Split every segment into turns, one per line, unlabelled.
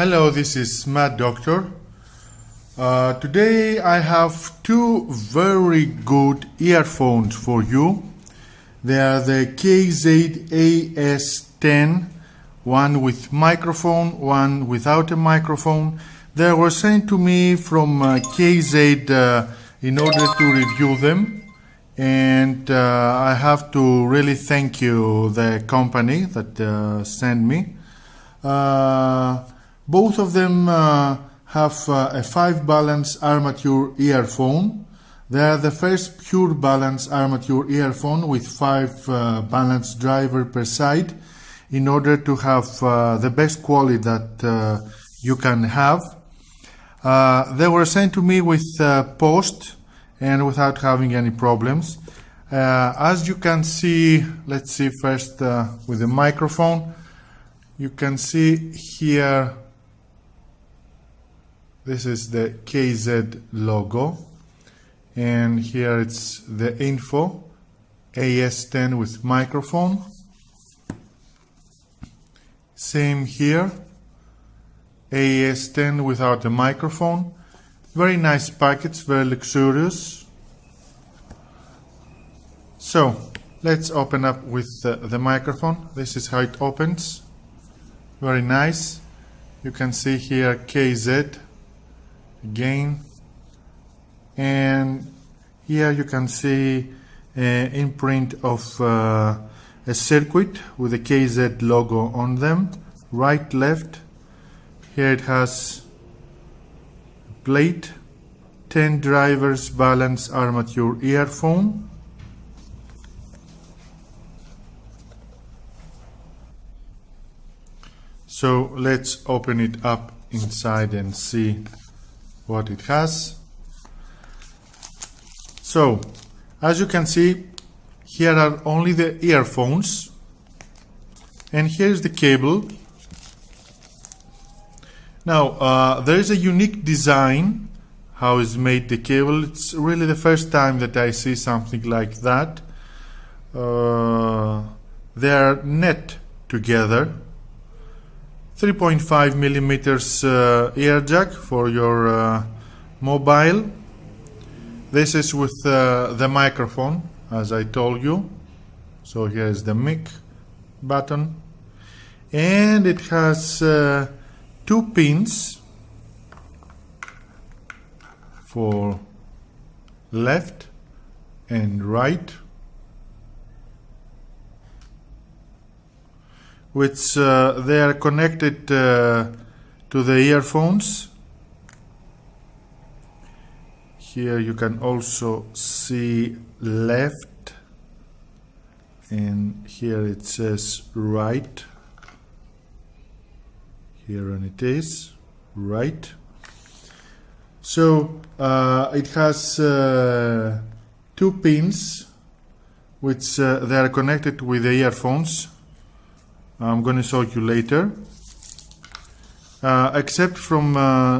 Hello, this is Matt Doctor. Today I have two very good earphones for you. They are the KZ AS10, one with microphone, one without a microphone. They were sent to me from KZ in order to review them, and I have to really thank you, the company that sent me. Both of them have a 5-balance armature earphone. They are the first pure balance armature earphone with 5 balance driver per side in order to have the best quality that you can have. They were sent to me with post and without having any problems. As you can see, let's see first with the microphone. You can see here, this is the KZ logo, and here it's the info, AS10 with microphone. Same here, AS10 without a microphone. Very nice package, very luxurious. So let's open up with the microphone. This is how it opens. Very nice. You can see here KZ again, and here you can see an imprint of a circuit with the KZ logo on them, right, left. Here it has a plate, 10 drivers balance armature earphone. So let's open it up inside and see what it has. So as you can see, here are only the earphones, and here's the cable. Now there is a unique design how is made the cable. It's really the first time that I see something like that. They are net together. 3.5 millimeters ear jack for your mobile. This is with the microphone, as I told you. So here is the mic button, and it has 2 pins for left and right, which they are connected to the earphones. Here you can also see left, and here it says right. Here and it is right. So it has 2 pins which they are connected with the earphones. I'm going to show you later. Except from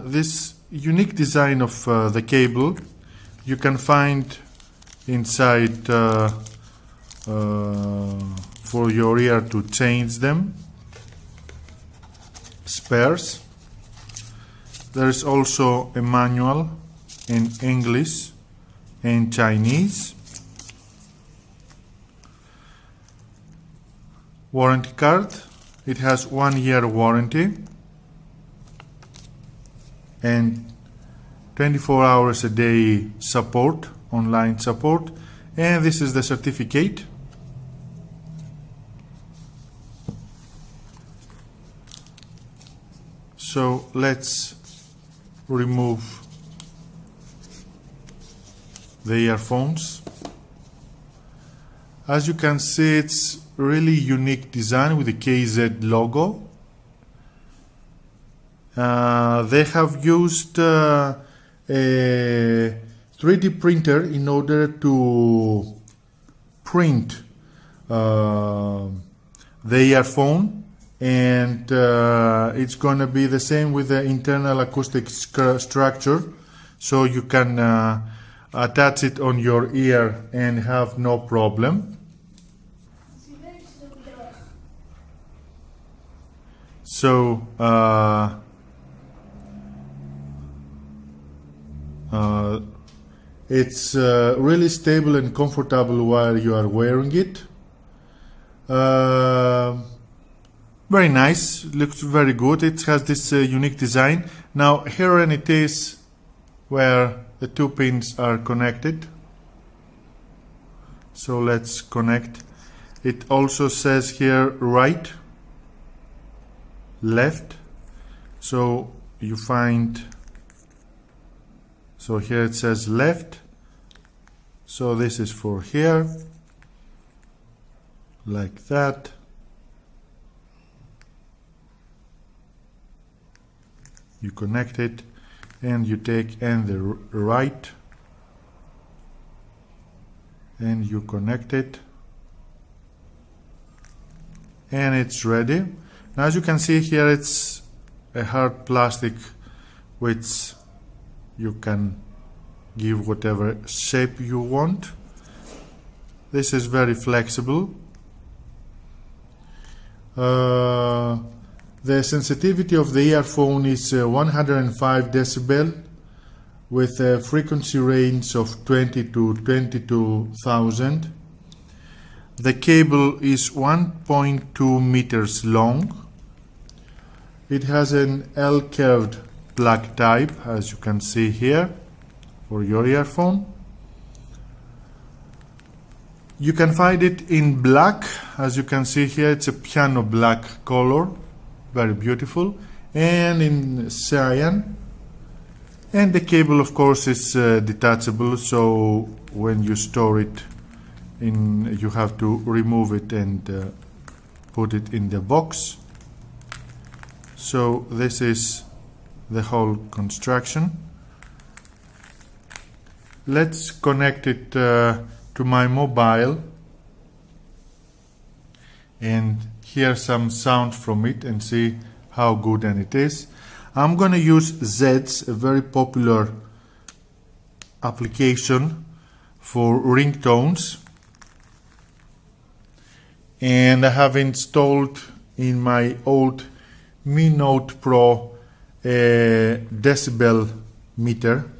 this unique design of the cable, you can find inside for your ear to change them, spares. There is also a manual in English and Chinese. Warranty card. It has 1 year warranty and 24 hours a day support, online support, and this is the certificate. So let's remove the earphones. As you can see, it's really unique design with the KZ logo. They have used a 3D printer in order to print the earphone, and it's gonna be the same with the internal acoustic structure, so you can attach it on your ear and have no problem. So Uh, it's really stable and comfortable while you are wearing it. Very nice, looks very good. It has this unique design. Now here it is where the two pins are connected. So let's connect. It also says here right, left. So you find, so here it says left. So this is for here, like that. You connect it and you take and the right and you connect it and it's ready. Now as you can see here, it's a hard plastic which you can give whatever shape you want. This is very flexible. The sensitivity of the earphone is 105 decibel with a frequency range of 20 to 22,000. The cable is 1.2 meters long. It has an L-curved plug type, as you can see here, for your earphone. You can find it in black, as you can see here, it's a piano black color, very beautiful, and in cyan. And the cable, of course, is detachable, so when you store it in, you have to remove it and put it in the box. So this is the whole construction. Let's connect it to my mobile and hear some sound from it and see how good it is. I'm gonna use Zeds, a very popular application for ringtones, and I have installed in my old Mi Note Pro a decibel meter.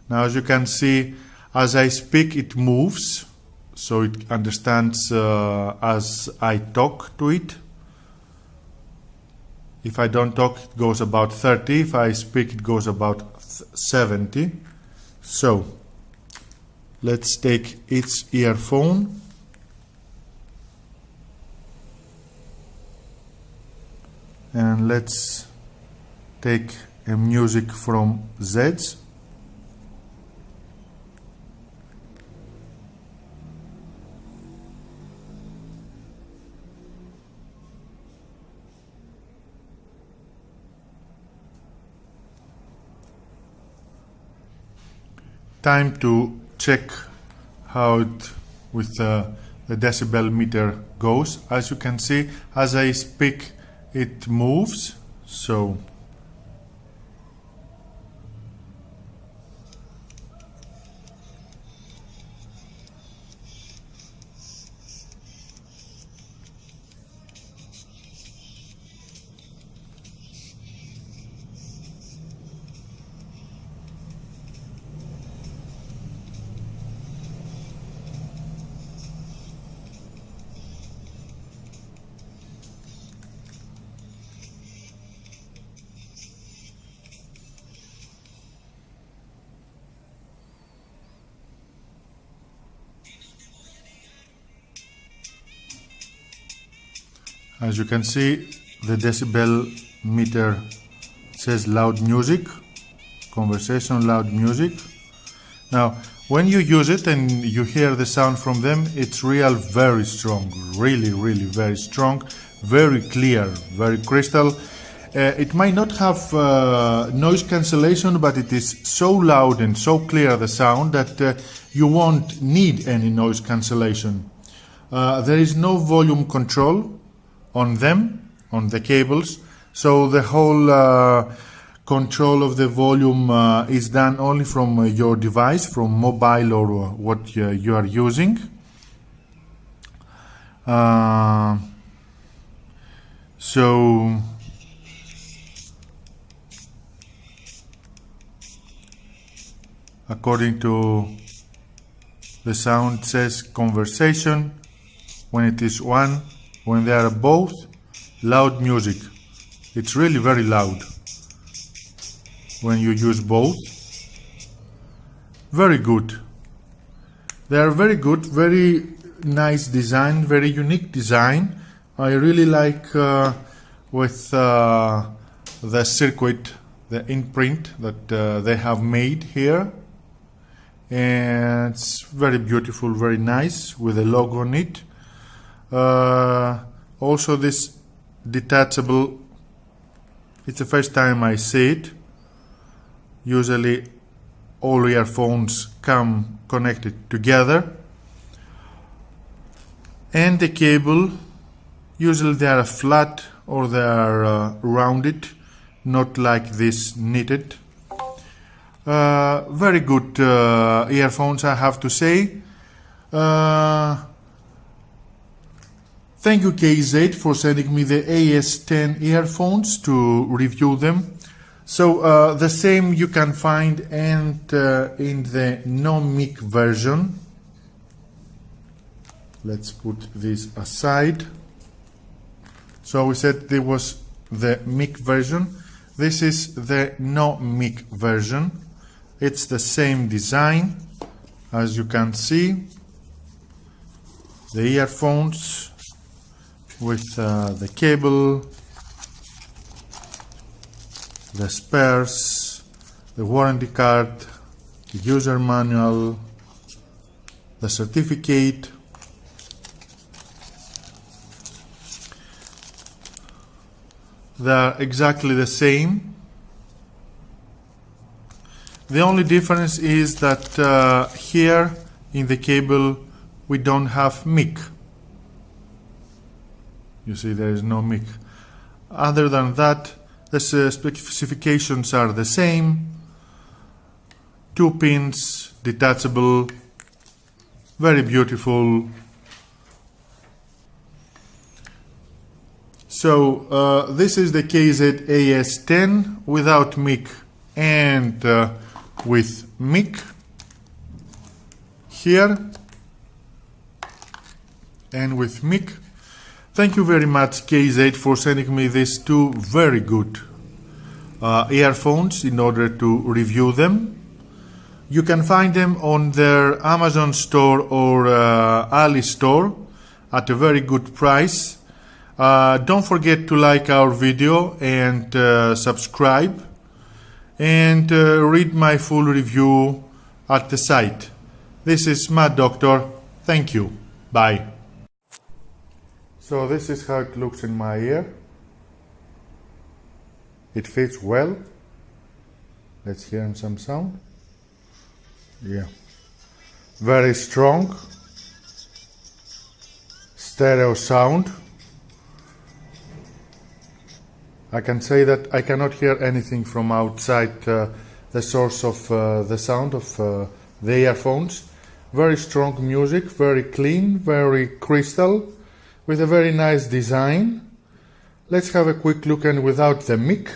Now as you can see, as I speak it moves, so it understands as I talk to it. If I don't talk, it goes about 30. If I speak, it goes about 70. So let's take each earphone and let's take a music from Zeds. Time to check how it with the decibel meter goes. As you can see, as I speak, it moves. So as you can see, the decibel meter says loud music, conversation, loud music. Now, when you use it and you hear the sound from them, it's very strong, really very strong, very clear, very crystal. It might not have noise cancellation, but it is so loud and so clear the sound that you won't need any noise cancellation. There is no volume control on them, on the cables, so the whole control of the volume is done only from your device, from mobile or what you are using. So According to the sound, says conversation when it is one, when they are both, loud music. It's really very loud when you use both. Very good. They are very good, very nice design, very unique design. I really like with the circuit, the imprint that they have made here. And it's very beautiful, very nice with a logo on it. Also this detachable, it's the first time I see it. Usually all earphones come connected together. And the cable, usually they are flat or they are rounded, not like this knitted. Very good earphones, I have to say. Thank you KZ for sending me the AS10 earphones to review them. So the same you can find in the no mic version. Let's put this aside. So we said there was the mic version. This is the no mic version. It's the same design, as you can see. The earphones with the cable, the spares, the warranty card, the user manual, the certificate. They are exactly the same. The only difference is that here in the cable we don't have mic. You see, there is no mic. Other than that, the specifications are the same. 2 pins, detachable, very beautiful. So this is the KZ AS10 without mic and with mic here and with mic. Thank you very much KZ for sending me these 2 very good earphones in order to review them. You can find them on their Amazon store or Ali store at a very good price. Don't forget to like our video and subscribe, and read my full review at the site. This is Mad Doctor. Thank you. Bye. So this is how it looks in my ear. It fits well. Let's hear some sound. Yeah. Very strong. Stereo sound. I can say that I cannot hear anything from outside the source of the sound of the earphones. Very strong music, very clean, very crystal, with a very nice design. Let's have a quick look and without the mic.